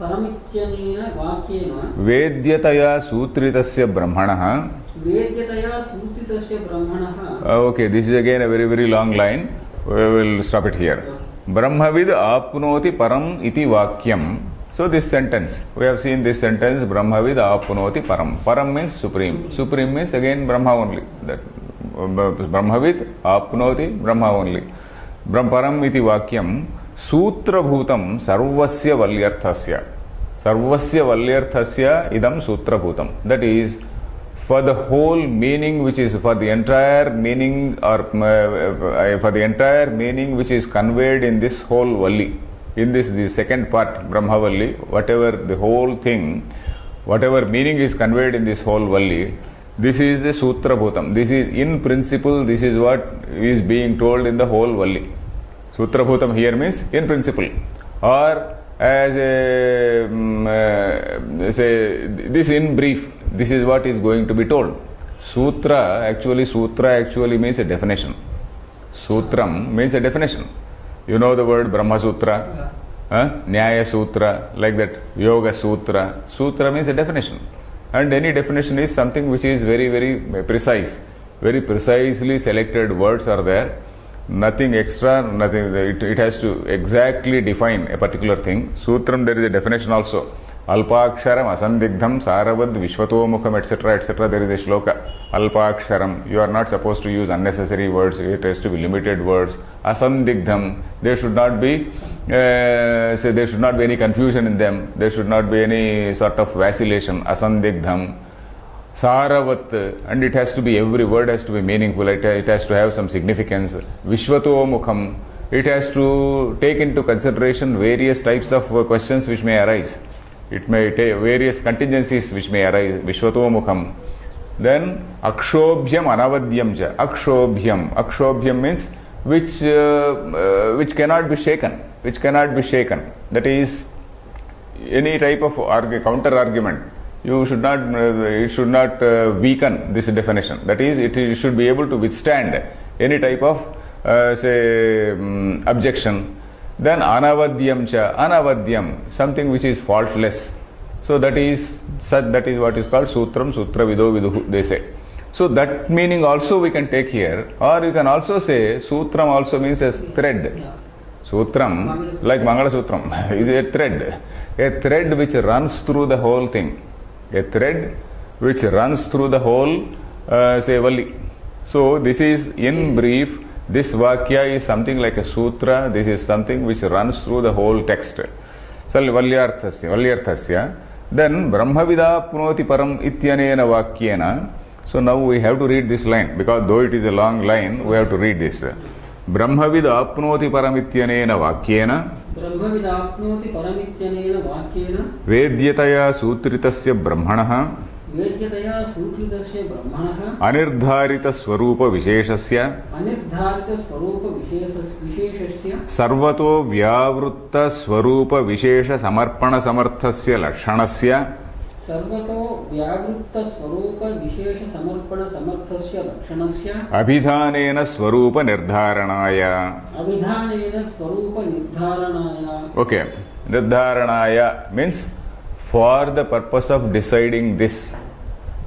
परमित्यनेन वाक्येन वेद्यतया सूत्रितस्य ब्रह्मणः. वेद्यतया सूत्रितस्य ब्रह्मणः. Okay, this is again a very long line. We will stop it here. Brahmavid apnoti param iti vakyam. So this sentence, we have seen this sentence, Brahmavid apnoti param. Param means supreme. Supreme means again Brahma only. That Brahmavid apnoti Brahma only. Param iti vakyam sutra bhutam sarvasya valyarthasya. Sarvasya valyarthasya idam sutra bhutam. That is, for the whole meaning which is, for the entire meaning or for the entire meaning which is conveyed in this whole Valli. In this, the second part, Brahmavalli, whatever the whole thing, whatever meaning is conveyed in this whole Valli, this is the Sutra Bhutam. This is, in principle, this is what is being told in the whole Valli. Sutra Bhutam here means in principle. Or as a, say, this in brief, this is what is going to be told. Sutra actually means a definition. Sutram means a definition. You know the word Brahma Sutra, Nyaya Sutra, like that, Yoga Sutra. Sutra means a definition. And any definition is something which is very precise. Very precisely selected words are there. Nothing extra, nothing. It has to exactly define a particular thing. Sutram, there is a definition also. Alpaksharam, asandigdham, saravad, vishwatomukham, etc. There is a shloka. Alpaksharam. You are not supposed to use unnecessary words. It has to be limited words. Asandigdham. There should not be, there should not be any confusion in them. There should not be any sort of vacillation. Asandigdham. Saravat, and it has to be, every word has to be meaningful, it has to have some significance. Vishwatomukham, it has to take into consideration various types of questions which may arise. It may take various contingencies which may arise. Vishwatomukham. Then akshobhyam anavadyam ja. Akshobhyam means which cannot be shaken. Which cannot be shaken. That is, any type of counter argument. It should not weaken this definition. That is, it should be able to withstand any type of objection. Then anavadyam cha, anavadyam, something which is faultless. So that is what is called sutram, sutra vido viduhu, they say. So that meaning also we can take here, or you can also say sutram also means a thread. Sutram, like Mangala Sutram, is a thread which runs through the whole thing. A thread which runs through the whole, say, Valli. So this is, in brief, this Vakya is something like a sutra. This is something which runs through the whole text. So Valyarthasya. Then Brahmavidapnoti param ityanena vakyena. So now we have to read this line, because though it is a long line, we have to read this. Brahmavidapnoti param ityanena vakyena. ब्रह्मविदाप्नोति परमित्यनेन वाक्येन वेद्यतया सूत्रितस्य ब्रह्मणः अनिर्धारित स्वरूप विशेषस्य सर्वतो व्यावृत्त स्वरूप विशेष समर्पण समर्थस्य लक्षणस्य अभिधानेन स्वरूप निर्धारणाय. Okay, निर्धारणाय means for the purpose of deciding this.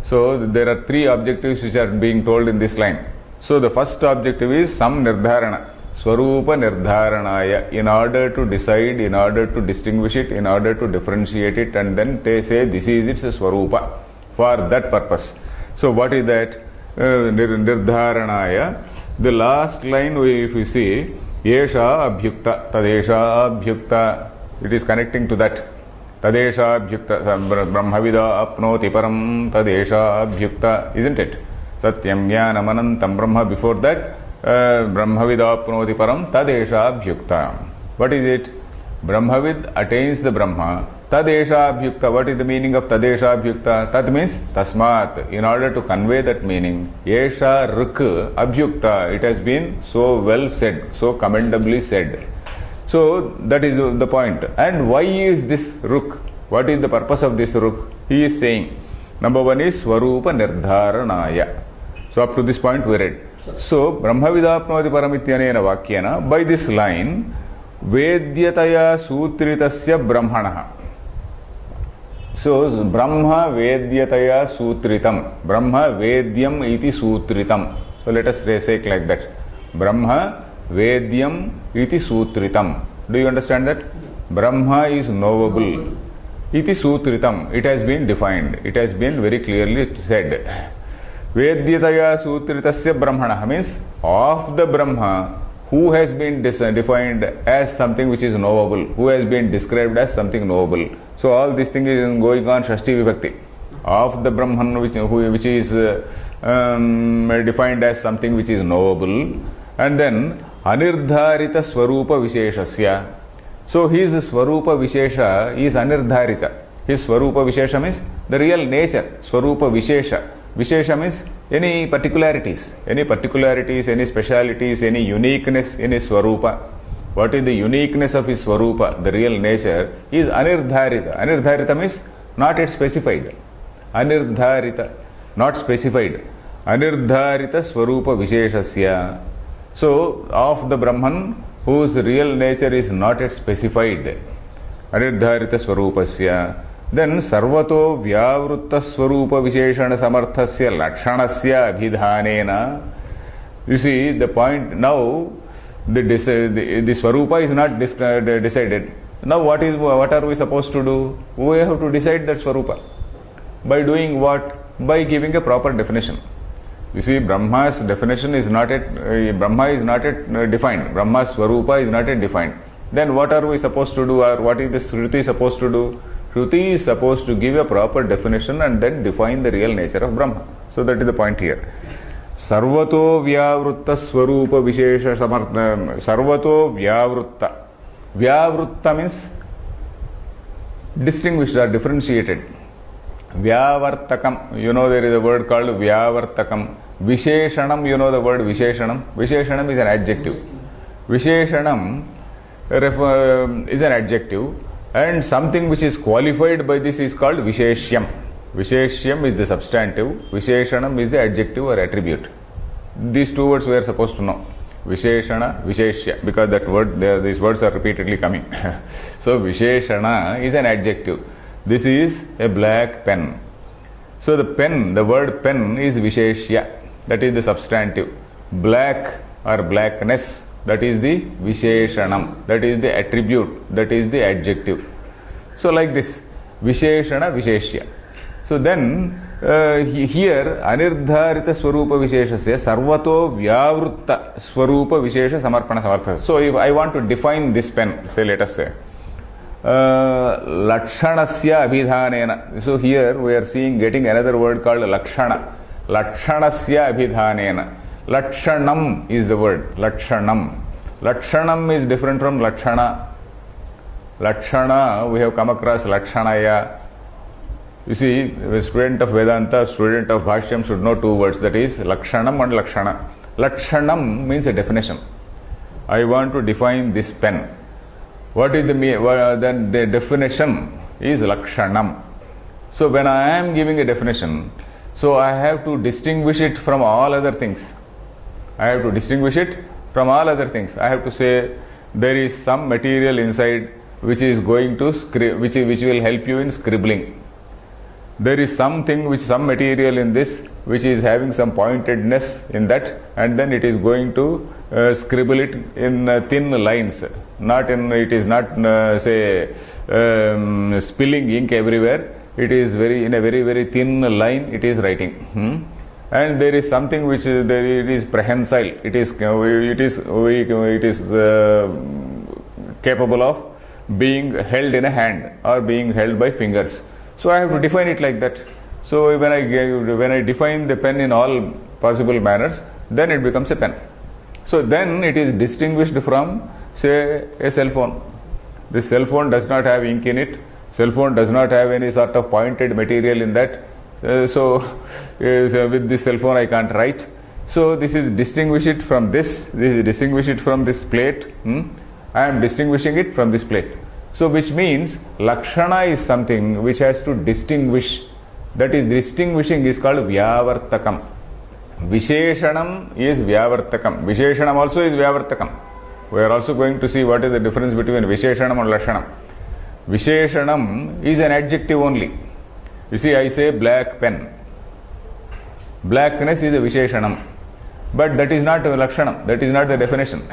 So there are three objectives which are being told in this line. So the first objective is some nirdharana, swarupa nirdharanaya, in order to decide, in order to distinguish it, in order to differentiate it, and then they say this is its swarupa, for that purpose. So what is that? Nirdharanaya. The last line, if you see, yesha abhyukta, tadesha abhyukta, it is connecting to that. Tadesha abhyukta, brahmavida apnoti param tadesha abhyukta, isn't it? Satyam jnanam anantam brahma. Before that, brahmavida apnoti param tadesha abhyukta. What is it? Brahmavid attains the Brahma Tadesha Abhyukta. What is the meaning of Tadesha Abhyukta? Tad means Tasmat. In order to convey that meaning, Esha Ruk Abhyukta. It has been so well said, so commendably said. So that is the point. And why is this Ruk? What is the purpose of this Ruk? He is saying, number one is Swarupa Nirdharanaya. So up to this point we read. So Brahmavidapnoti Paramityanena Vakyena, by this line, Vedyataya Sutritasya Brahmanaha. So Brahma Vedyataya Sutritam. Brahma Vedyam iti Sutritam. So let us say it like that. Brahma Vedyam iti Sutritam. Do you understand that? Brahma is knowable. Iti Sutritam. It has been defined. It has been very clearly said. Vedyataya Sutritasya Brahmana means of the Brahma who has been defined as something which is knowable, who has been described as something knowable. So all this thing is going on Shashti Vibhakti. Of the Brahman which is defined as something which is knowable, and then Anirdharita Swarupa Visheshasya. So his Swarupa Vishesha is Anirdharita. His Swarupa Vishesha means the real nature. Swarupa Vishesha. Vishesha means any particularities, any specialities, any uniqueness in his Swarupa. What is the uniqueness of his Swarupa, the real nature, is Anirdharita. Anirdharita means not yet specified. Anirdharita, not specified. Anirdharita Swarupa Visheshasya. So, of the Brahman whose real nature is not yet specified. Anirdharita Swarupasya. Then Sarvato Vyavrutta Swarupa Visheshana Samarthasya Lakshanasya Abhidhanena. You see the point now, the Swarupa is not decided. Now what are we supposed to do? We have to decide that Swarupa. By doing what? By giving a proper definition. You see, Brahma's definition is not yet, Brahma is not yet defined. Brahma's Swarupa is not yet defined. Then what are we supposed to do, or what is the Shruti supposed to do? Shruti is supposed to give a proper definition and then define the real nature of Brahma. So that is the point here. Sarvato Vyavrutta Swarupa Vishesha Samartha. Sarvato Vyavrutta. Vyavrutta means distinguished or differentiated. Vyavartakam. You know there is a word called Vyavartakam. Visheshanam. You know the word Visheshanam. Visheshanam is an adjective. Visheshanam is an adjective. And something which is qualified by this is called Visheshyam. Visheshyam is the substantive. Visheshanam is the adjective or attribute. These two words we are supposed to know. Visheshana, Visheshya. Because that word, these words are repeatedly coming. So Visheshana is an adjective. This is a black pen. So the pen, the word pen is Visheshya. That is the substantive. Black or blackness, that is the Visheshanam. That is the attribute. That is the adjective. So like this, Visheshana, Visheshya. So then here Anirdharita Swarupa Visheshasya Sarvato Vyavrutta Swarupa Vishesha Samarpana Samartha. So if I want to define this pen, say let us say Lakshanasya Abhidhanena. So here we are getting another word called Lakshana. Lakshanasya Abhidhanena. Lakshanam is the word. Lakshanam. Lakshanam is different from Lakshana. Lakshana, we have come across Lakshanaya. You see, a student of Vedanta, student of Bhashyam should know two words, that is Lakshanam and Lakshana. Lakshanam means a definition. I want to define this pen. What is then the definition is Lakshanam. So when I am giving a definition, so I have to distinguish it from all other things. I have to distinguish it from all other things. I have to say there is some material inside which is going to which will help you in scribbling. There is some material in this which is having some pointedness in that, and then it is going to scribble it in thin lines. It is not spilling ink everywhere. It is in a very, very thin line it is writing. And there is something which it is prehensile. It is capable of being held in a hand or being held by fingers. So I have to define it like that. So when I define the pen in all possible manners, then it becomes a pen. So then it is distinguished from, say, a cell phone. This cell phone does not have ink in it. Cell phone does not have any sort of pointed material in that. So with this cell phone I can't write. So this is distinguish it from this. This is distinguish it from this plate. I am distinguishing it from this plate. So which means Lakshana is something which has to distinguish. That is, distinguishing is called Vyavartakam. Visheshanam is Vyavartakam. Visheshanam also is Vyavartakam. We are also going to see what is the difference between Visheshanam and Lakshanam. Visheshanam is an adjective only. You see, I say black pen. Blackness is a Visheshanam. But that is not a Lakshanam. That is not the definition.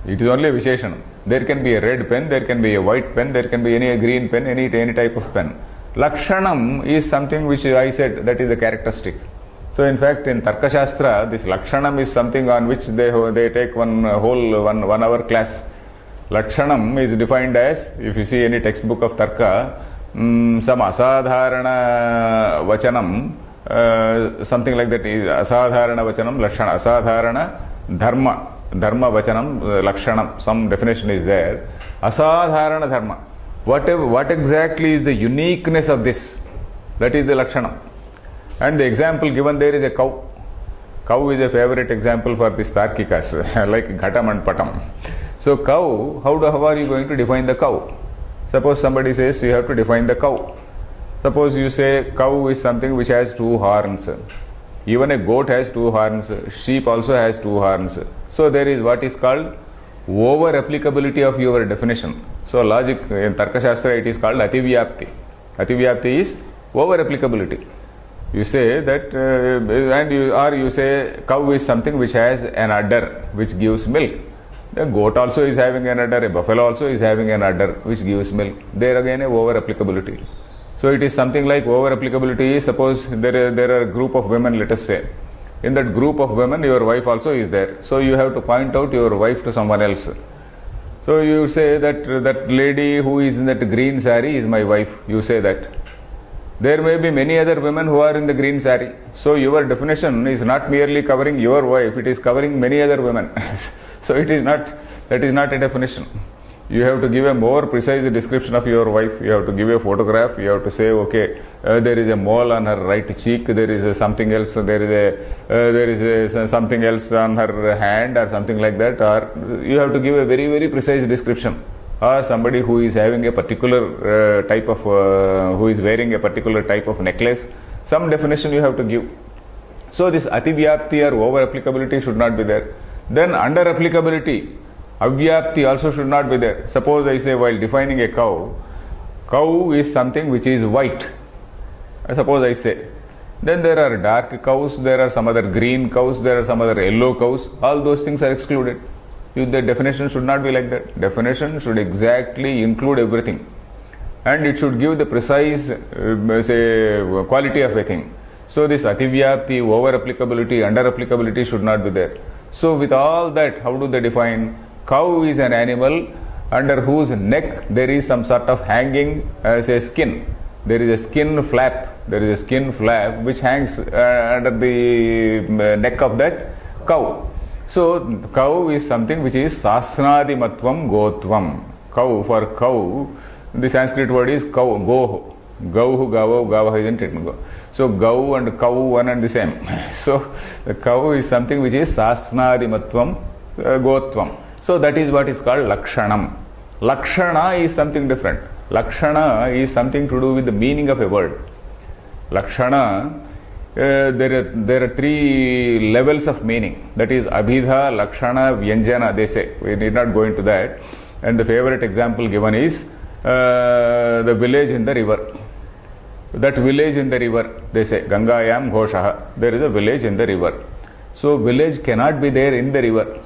It is only a Visheshanam. There can be a red pen, there can be a white pen, there can be any green pen, any type of pen. Lakshanam is something which I said, that is a characteristic. So in fact, in Tarka Shastra, this Lakshanam is something on which they take one hour class. Lakshanam is defined as, if you see any textbook of Tarka, some asadharana vachanam, something like that is asadharana vachanam, lakshana, asadharana dharma vachanam, lakshanam, some definition is there. Asadharana dharma. What exactly is the uniqueness of this? That is the lakshanam. And the example given there is a cow. Cow is a favorite example for this Tarkikas, like Ghatam and Patam. So cow, how are you going to define the cow? Suppose somebody says you have to define the cow. Suppose you say cow is something which has 2 horns. Even a goat has 2 horns. Sheep also has 2 horns. So there is what is called over applicability of your definition. So logic in Tarka Shastra it is called Ativyapti. Ativyapti is over applicability. You say that, you say cow is something which has an udder which gives milk. The goat also is having an udder, a buffalo also is having an udder which gives milk. There again a over applicability. So it is something like over applicability. Suppose there are a group of women, let us say. In that group of women, your wife also is there. So you have to point out your wife to someone else. So you say that lady who is in that green saree is my wife. You say that. There may be many other women who are in the green saree. So your definition is not merely covering your wife, it is covering many other women. So that is not a definition. You have to give a more precise description of your wife. You have to give a photograph. You have to say, okay, there is a mole on her right cheek. There is something else. There is something else on her hand, or something like that. Or you have to give a very, very precise description. Or somebody who is having a particular type of, who is wearing a particular type of necklace. Some definition you have to give. So this ativyapti or over applicability should not be there. Then under applicability, avyapti also should not be there. Suppose I say while defining a cow is something which is white. Suppose I say. Then there are dark cows, there are some other green cows, there are some other yellow cows. All those things are excluded. The definition should not be like that. Definition should exactly include everything. And it should give the precise, quality of a thing. So this ativyapti, over applicability, under applicability should not be there. So with all that, how do they define? Cow is an animal under whose neck there is some sort of hanging skin. There is a skin flap. There is a skin flap which hangs under the neck of that cow. So cow is something which is sasnadimatvam gotvam. Cow, for cow, the Sanskrit word is cow, goh. Gauhu, gavo, gava isn't it? So gau and cow one and the same. So the cow is something which is sasnadimatvam gotvam. So that is what is called lakshanam. Lakshana is something different. Lakshana is something to do with the meaning of a word. Lakshana, there are 3 levels of meaning. That is abhidha, lakshana, vyanjana, they say. We need not go into that. And the favorite example given is the village in the river. That village in the river, they say, Gangayam Ghoshaha. There is a village in the river. So village cannot be there in the river.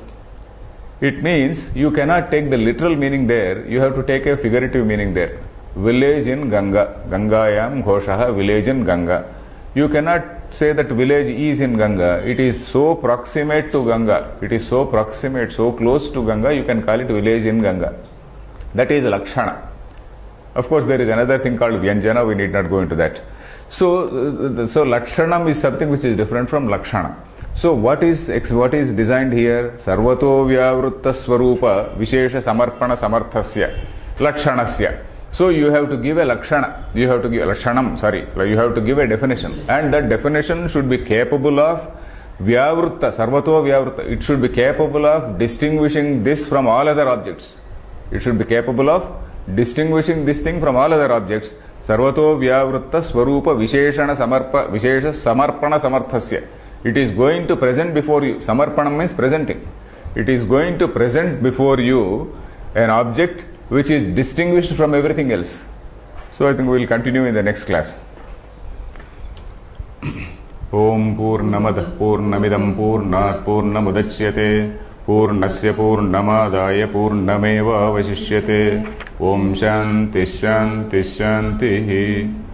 It means you cannot take the literal meaning there, you have to take a figurative meaning there. Village in Ganga, Gangayam Ghoshaha, village in Ganga. You cannot say that village is in Ganga. It is so proximate to Ganga. It is so proximate, so close to Ganga, you can call it village in Ganga. That is Lakshana. Of course, there is another thing called Vyanjana, we need not go into that. So Lakshanam is something which is different from Lakshana. So what is designed here? Sarvato Vyavrutta Swarupa Vishesha Samarpana Samarthasya Lakshanasya. So you have to give a lakshana, you have to give lakshanam, sorry, you have to give a definition, and that definition should be capable of vyavruta, sarvato vyavruta. It should be capable of distinguishing this from all other objects. It should be capable of distinguishing this thing from all other objects. Sarvato vyavruta swarupa visheshana samarpa vishesha samarpana samarthasya. It is going to present before you. Samarpanam means presenting. It is going to present before you an object which is distinguished from everything else. So I think we will continue in the next class. Om Purnamadah Purnamidam Purnat Purnamudachyate Purnasya Purnamadaya Purnameva Vasishyate Om Shanti Shanti Shanti